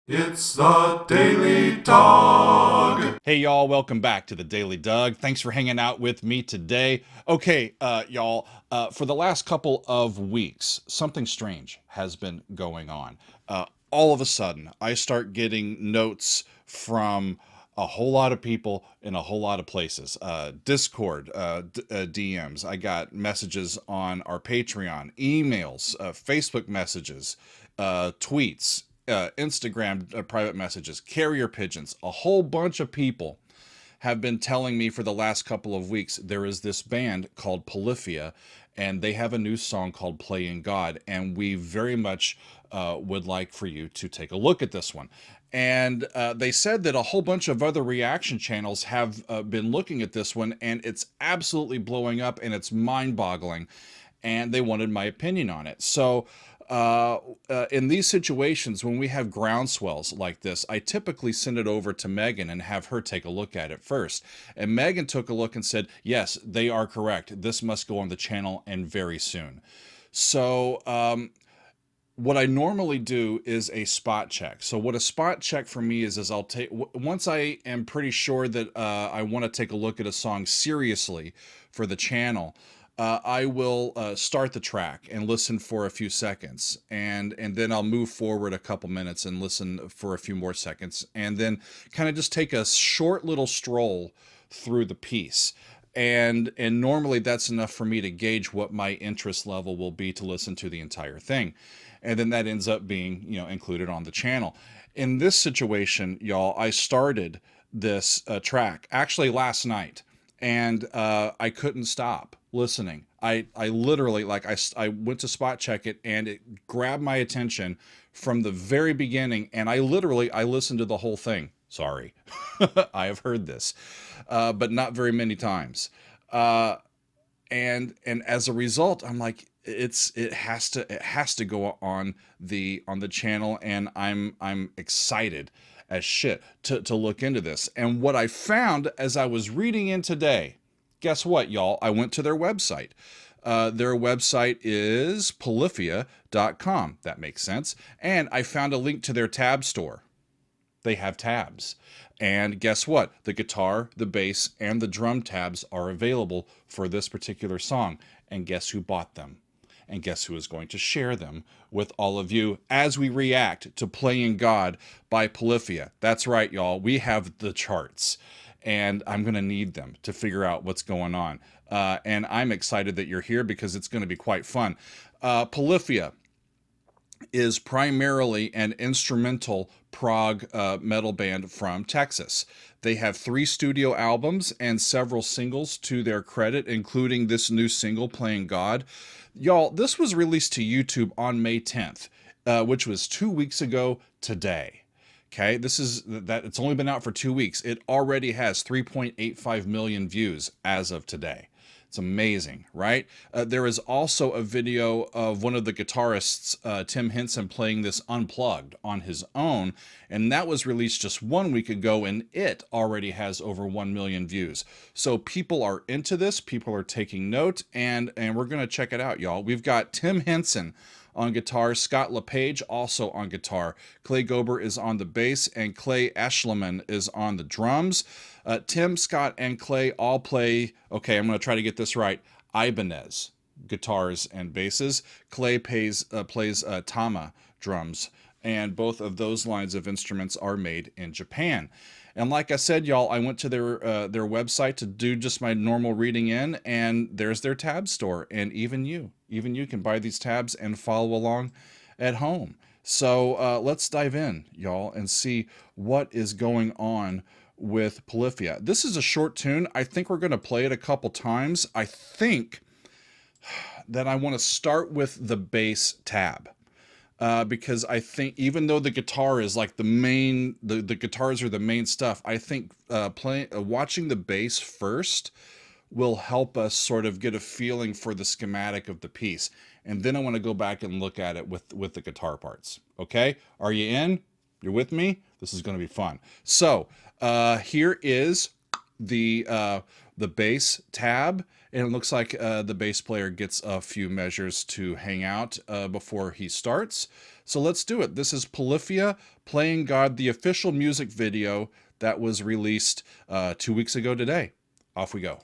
It's the Daily Dog. Hey y'all, welcome back to the Daily Doug. Thanks for hanging out with me today. Okay, y'all, for the last couple of weeks, something strange has been going on. All of a sudden, I start getting notes from a whole lot of people in a whole lot of places. Discord, DMs. I got messages on our Patreon, emails, Facebook messages, tweets, Instagram private messages, carrier pigeons. A whole bunch of people have been telling me for the last couple of weeks there is this band called Polyphia, and they have a new song called Playing God, and we very much would like for you to take a look at this one. And they said that a whole bunch of other reaction channels have been looking at this one, and it's absolutely blowing up and it's mind boggling. And they wanted my opinion on it. So, in these situations, when we have groundswells like this, I typically send it over to Megan and have her take a look at it first. And Megan took a look and said, yes, they are correct. This must go on the channel and very soon. So, what I normally do is a spot check. So what a spot check for me is I'll take, once I am pretty sure that I want to take a look at a song seriously for the channel, I will start the track and listen for a few seconds, and then I'll move forward a couple minutes and listen for a few more seconds, and then kind of just take a short little stroll through the piece. And normally that's enough for me to gauge what my interest level will be to listen to the entire thing, and then that ends up being, included on the channel. In this situation, y'all, I started this track actually last night, and I couldn't stop listening. I literally, like, I went to spot check it, and it grabbed my attention from the very beginning, and I listened to the whole thing. Sorry. I have heard this, but not very many times. Uh, and as a result, I'm like, it has to go on the channel, and I'm excited as shit to look into this. And what I found as I was reading in today, guess what, y'all? I went to their website. Their website is polyphia.com. That makes sense. And I found a link to their tab store. They have tabs. And guess what? The guitar, the bass, and the drum tabs are available for this particular song. And guess who bought them? And guess who is going to share them with all of you as we react to Playing God by Polyphia? That's right, y'all. We have the charts, and I'm going to need them to figure out what's going on. And I'm excited that you're here because it's going to be quite fun. Polyphia is primarily an instrumental prog metal band from Texas. They have 3 studio albums and several singles to their credit, including this new single, Playing God. Y'all, this was released to YouTube on May 10th, which was 2 weeks ago today. Okay, this is that it's only been out for 2 weeks. It already has 3.85 million views as of today. It's amazing, right? There is also a video of one of the guitarists, Tim Henson, playing this unplugged on his own, and that was released just 1 week ago, and it already has over 1 million views. So people are into this, people are taking note, and we're gonna check it out, y'all. We've got Tim Henson on guitar, Scott LePage also on guitar, Clay Gober is on the bass, and Clay Eschliman is on the drums. Tim, Scott, and Clay all play, okay, I'm going to try to get this right, Ibanez guitars and basses. Clay plays Tama drums, and both of those lines of instruments are made in Japan. And like I said, y'all, I went to their website to do just my normal reading in, and there's their tab store. And even you can buy these tabs and follow along at home. So let's dive in, y'all, and see what is going on with Polyphia. This is a short tune. I think we're going to play it a couple times. I think that I want to start with the bass tab. Because I think even though the guitar is like the main, the guitars are the main stuff, I think watching the bass first will help us sort of get a feeling for the schematic of the piece. And then I want to go back and look at it with the guitar parts. Okay? Are you in? You're with me? This is going to be fun. So here is the bass tab, and it looks like the bass player gets a few measures to hang out before he starts. So let's do it. This is Polyphia, Playing God, the official music video that was released 2 weeks ago today. Off we go.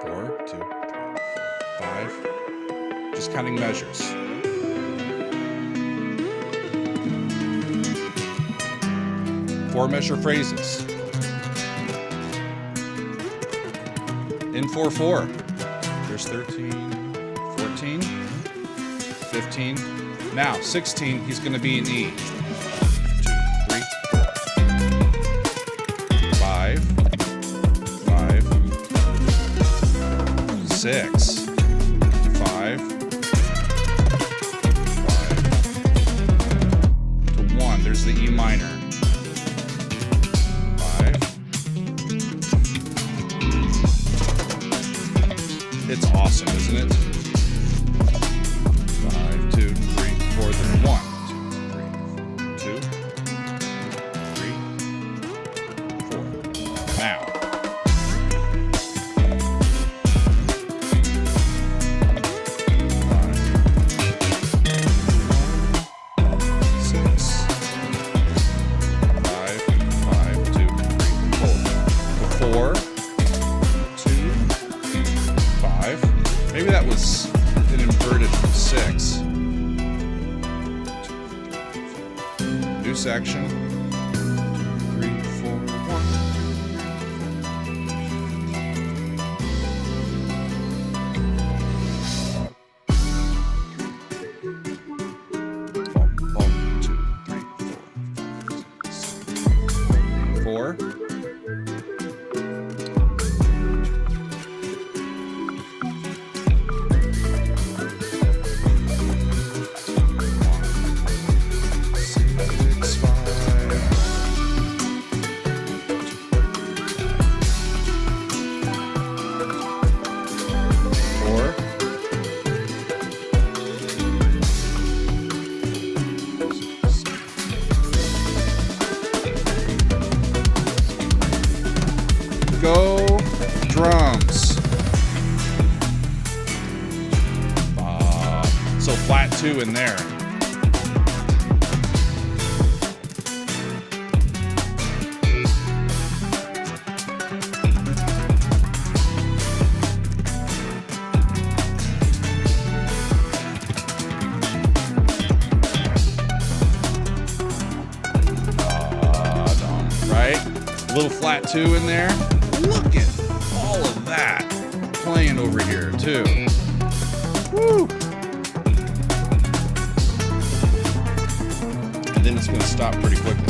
4, 2, 3, 4, 5. Just counting measures. Four measure phrases. In 4/4. There's 13, 14, 15. Now 16, he's going to be in E. 1, 2, 3, 4. 5, 5, 6, 5, 5 to 1. There's the E minor. It's awesome, isn't it? 5, 2, 3, 4, then 1, 2, 3, 4. Now. 6, 5, 2, 3, 4. 4. Maybe that was an inverted 6. New section. 3, 4, 1. Bum, bum, 2, 3, 4, 5, 6, 4. Go drums. So flat 2 in there. Right? A little flat 2 in there. Look at all of that playing over here, too. Woo! And then it's going to stop pretty quickly.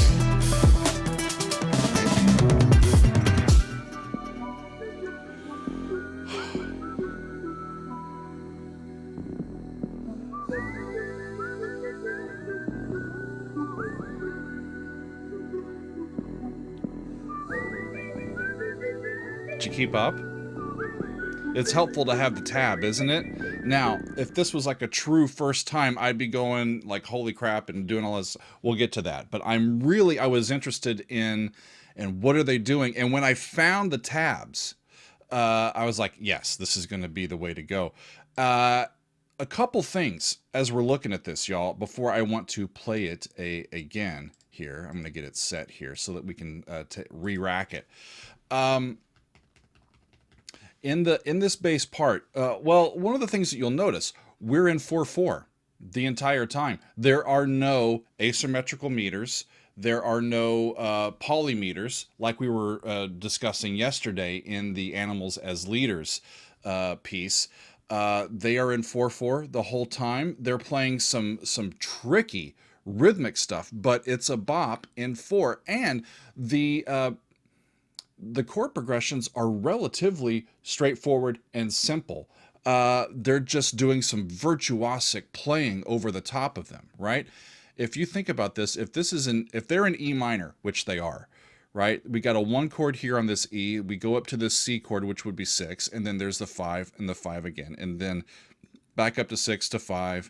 Did you keep up? It's helpful to have the tab, isn't it? Now, if this was like a true first time, I'd be going like, holy crap, and doing all this. We'll get to that. But I was interested in what are they doing? And when I found the tabs, I was like, yes, this is going to be the way to go. A couple things as we're looking at this, y'all, before I want to play it again here. I'm going to get it set here so that we can re-rack it. In this bass part, well, one of the things that you'll notice, we're in 4/4 the entire time. There are no asymmetrical meters. There are no polymeters like we were discussing yesterday in the Animals as Leaders piece. They are in 4/4 the whole time. They're playing some tricky rhythmic stuff, but it's a bop in 4, and the chord progressions are relatively straightforward and simple. They're just doing some virtuosic playing over the top of them, right? If you think about this, if they're in E minor, which they are, right? We got a 1 chord here on this E. We go up to this C chord, which would be 6, and then there's the 5 and the 5 again, and then back up to 6 to 5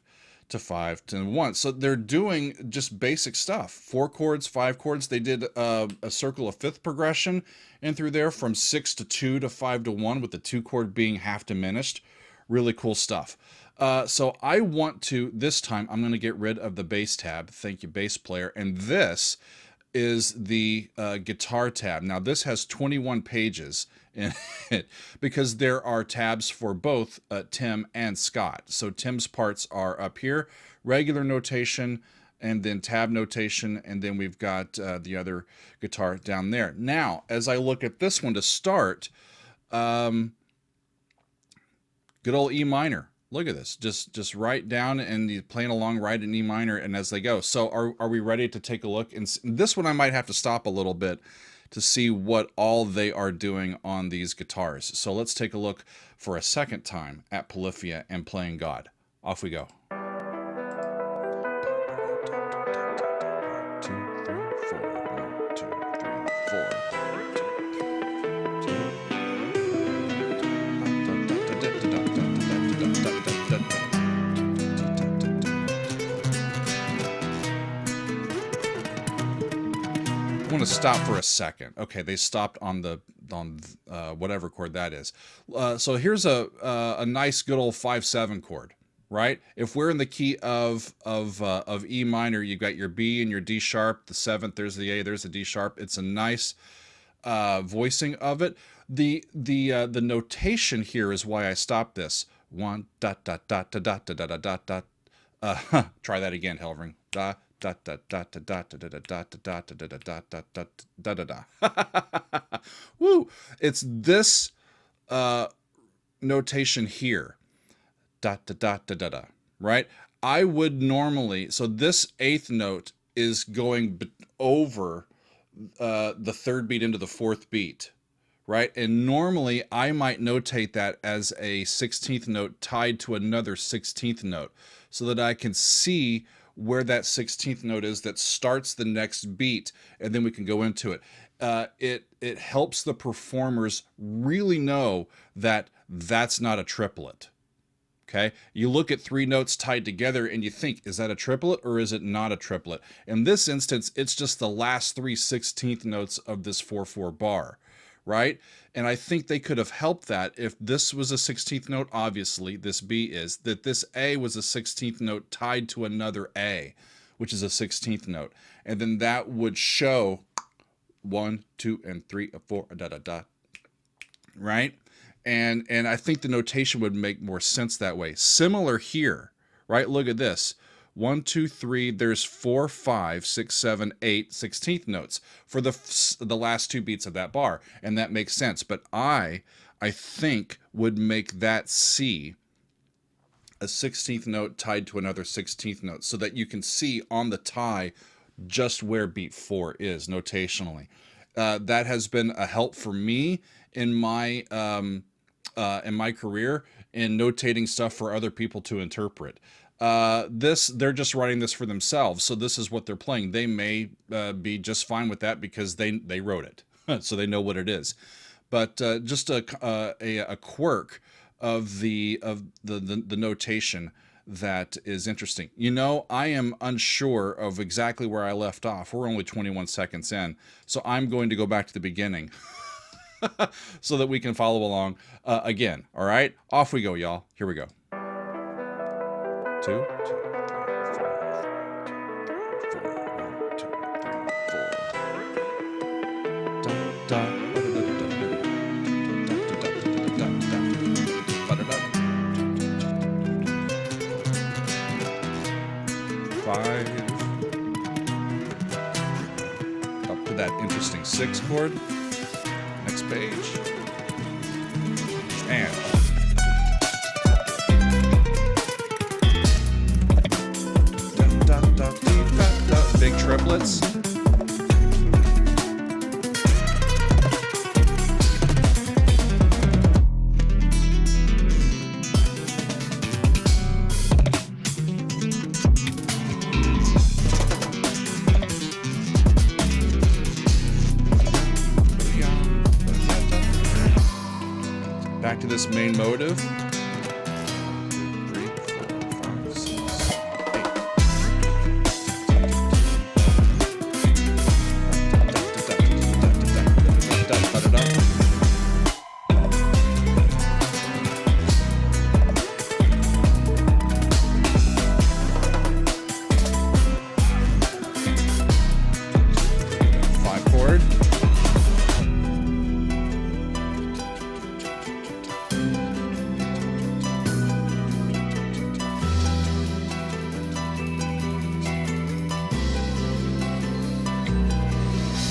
to 5 to 1. So they're doing just basic stuff. 4 chords, 5 chords. They did a circle of fifth progression in through there from 6 to 2 to 5 to 1, with the 2 chord being half diminished. Really cool stuff. So I want to, this time, I'm going to get rid of the bass tab. Thank you, bass player. And this is the guitar tab. Now this has 21 pages in it because there are tabs for both Tim and Scott. So Tim's parts are up here, regular notation, and then tab notation, and then we've got the other guitar down there. Now, as I look at this one to start, good old E minor. Look at this, just right down, and you're playing along right in E minor, and as they go. So are we ready to take a look? And this one I might have to stop a little bit to see what all they are doing on these guitars. So let's take a look for a second time at Polyphia and Playing God. Off we go. 2, 3, 4. 1, 2, 3, 4. I want to stop for a second. Okay, they stopped on the whatever chord that is. So here's a nice good old 5/7 chord, right? If we're in the key of E minor, you've got your B and your D sharp, the 7th, there's the A, there's the D sharp. It's a nice voicing of it. The notation here is why I stopped this. 1 dot dot dot dot dot dot dot dot dot. Try that again, Helvering. Da da da da da da da da da da da da da da da. Woo! It's this notation here. Da da da da da da. Right? I would normally, so this 8th note is going over the 3rd beat into the 4th beat. Right? And normally I might notate that as a 16th note tied to another 16th note so that I can see where that 16th note is that starts the next beat, and then we can go into it. It helps the performers really know that that's not a triplet. Okay? You look at 3 notes tied together and you think, is that a triplet or is it not a triplet? In this instance, it's just the last 3 16th notes of this 4/4 bar. Right? And I think they could have helped that if this was a 16th note, obviously, this B is, that this A was a 16th note tied to another A, which is a 16th note. And then that would show 1, 2, and 3, 4, da, da, da. Right? And I think the notation would make more sense that way. Similar here, right? Look at this. 1, 2, 3, there's 4, 5, 6, 7, 8, 16th notes for the last 2 beats of that bar. And that makes sense. But I think would make that C a 16th note tied to another 16th note so that you can see on the tie just where beat 4 is notationally. That has been a help for me in my career in notating stuff for other people to interpret. They're just writing this for themselves, so this is what they're playing. They may be just fine with that because they wrote it, so they know what it is. But just a quirk of the notation that is interesting. You know, I am unsure of exactly where I left off. We're only 21 seconds in, so I'm going to go back to the beginning so that we can follow along again. All right, off we go, y'all. Here we go. 2, 2, 3, 4, 1, 2, 3, 4. Da, da. 5. Up to that interesting 6 chord. Next page. And big triplets. Back to this main motive. 3, 4, 5, 6.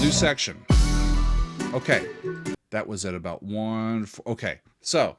New section. Okay, that was at about 1. Okay, so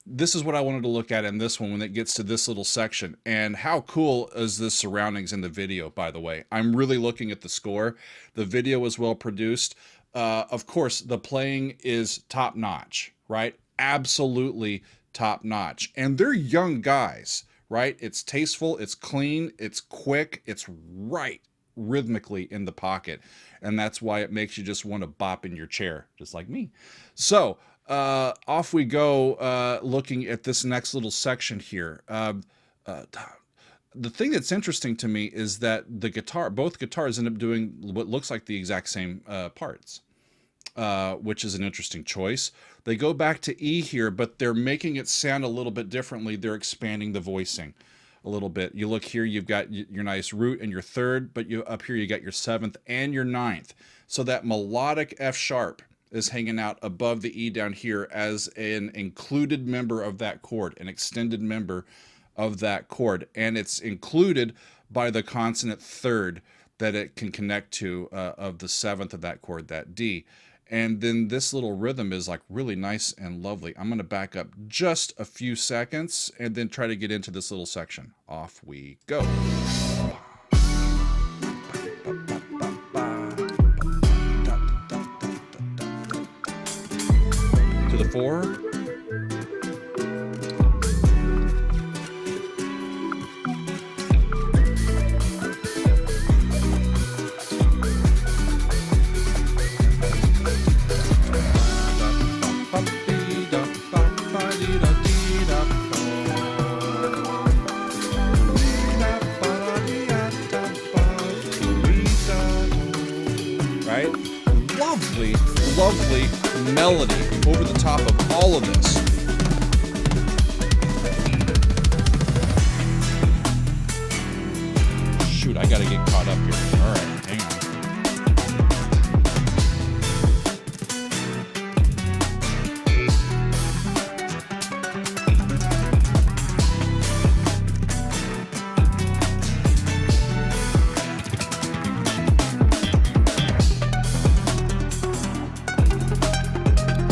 this is what I wanted to look at in this one when it gets to this little section. And how cool is this surroundings in the video, by the way? I'm really looking at the score. The video is well produced. Of course, the playing is top notch, right? Absolutely top notch. And they're young guys, right? It's tasteful, it's clean, it's quick, it's right rhythmically in the pocket. And that's why it makes you just want to bop in your chair, just like me. So off we go, looking at this next little section here. The thing that's interesting to me is that both guitars end up doing what looks like the exact same parts, which is an interesting choice. They go back to E here, but they're making it sound a little bit differently. They're expanding the voicing a little bit. You look here, you've got your nice root and your third, but up here you got your 7th and your 9th. So that melodic F sharp is hanging out above the E down here as an included member of that chord, an extended member of that chord. And it's included by the consonant third that it can connect to of the 7th of that chord, that D. And then this little rhythm is like really nice and lovely. I'm going to back up just a few seconds and then try to get into this little section. Off we go. To the 4. Right? Lovely, lovely melody over the top of all of this. Shoot, I gotta get caught up here. All right, hang on.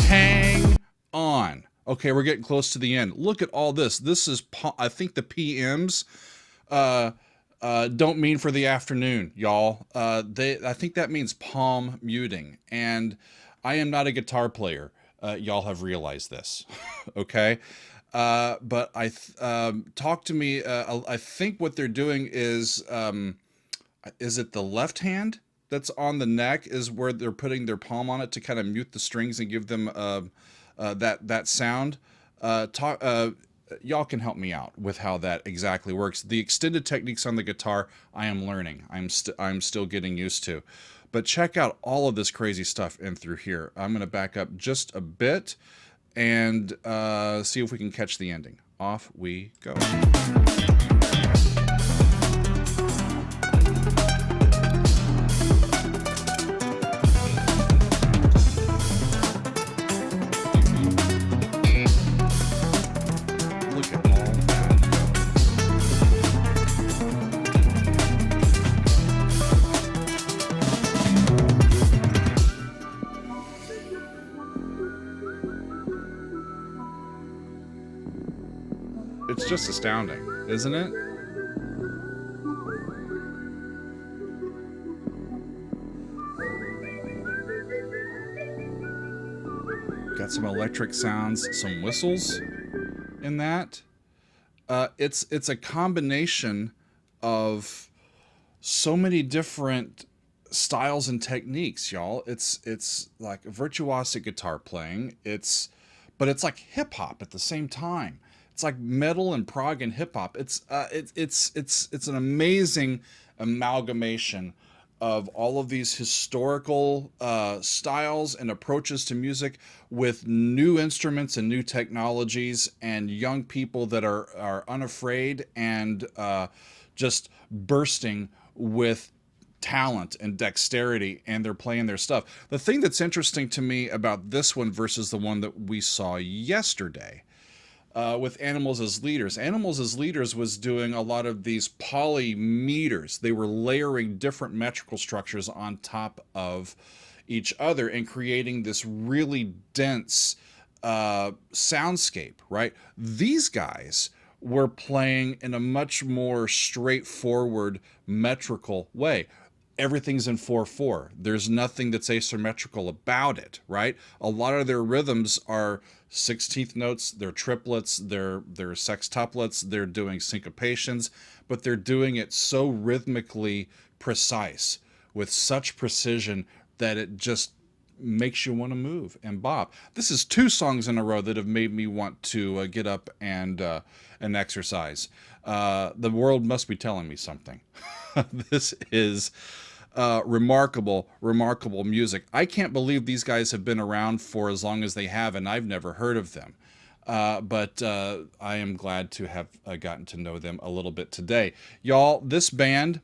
Hang on. Okay, we're getting close to the end. Look at all this. This is, I think the PMs don't mean for the afternoon, y'all. I think that means palm muting. And I am not a guitar player. Y'all have realized this, okay? But talk to me. I think what they're doing is it the left hand that's on the neck is where they're putting their palm on it to kind of mute the strings and give them that sound. Y'all can help me out with how that exactly works. The extended techniques on the guitar, I am learning. I'm still getting used to. But check out all of this crazy stuff in through here. I'm going to back up just a bit and see if we can catch the ending. Off we go. It's just astounding, isn't it? Got some electric sounds, some whistles in that. It's a combination of so many different styles and techniques, y'all. It's like virtuosic guitar playing. But it's like hip hop at the same time. It's like metal and prog and hip hop. It's an amazing amalgamation of all of these historical styles and approaches to music with new instruments and new technologies and young people that are unafraid and just bursting with talent and dexterity, and they're playing their stuff. The thing that's interesting to me about this one versus the one that we saw yesterday with Animals as Leaders. Animals as Leaders was doing a lot of these polymeters. They were layering different metrical structures on top of each other and creating this really dense soundscape, right? These guys were playing in a much more straightforward metrical way. Everything's in 4/4. There's nothing that's asymmetrical about it, right? A lot of their rhythms are 16th notes, they're triplets, they're sextuplets, they're doing syncopations, but they're doing it so rhythmically precise with such precision that it just makes you want to move and bop. This is 2 songs in a row that have made me want to get up and exercise. The world must be telling me something. This is remarkable music. I can't believe these guys have been around for as long as they have, and I've never heard of them. But I am glad to have gotten to know them a little bit today. Y'all, this band,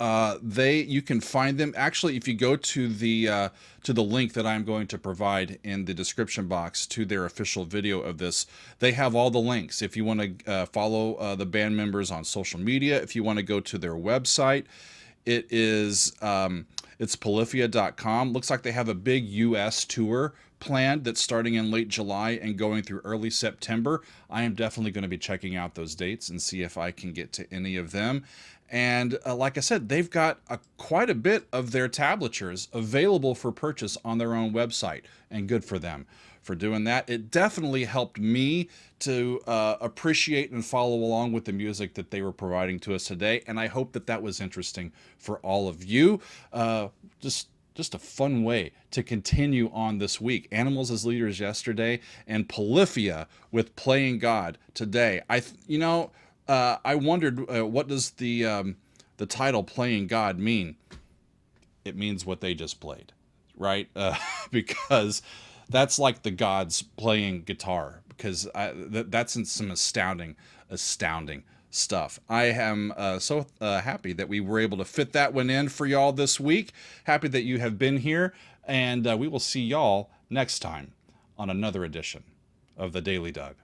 you can find them actually if you go to the link that I'm going to provide in the description box to their official video of this. They have all the links if you want to follow the band members on social media. If you want to go to their website, it is it's polyphia.com. Looks like they have a big US tour planned that's starting in late July and going through early September. I am definitely going to be checking out those dates and see if I can get to any of them. And like I said, they've got quite a bit of their tablatures available for purchase on their own website, and good for them for doing that. It definitely helped me to appreciate and follow along with the music that they were providing to us today, and I hope that that was interesting for all of you. Just a fun way to continue on this week. Animals as Leaders yesterday, and Polyphia with Playing God today. I wondered what does the title "Playing God" mean? It means what they just played, right? Because that's like the gods playing guitar. Because that's in some astounding stuff. I am so happy that we were able to fit that one in for y'all this week. Happy that you have been here, and we will see y'all next time on another edition of the Daily Doug.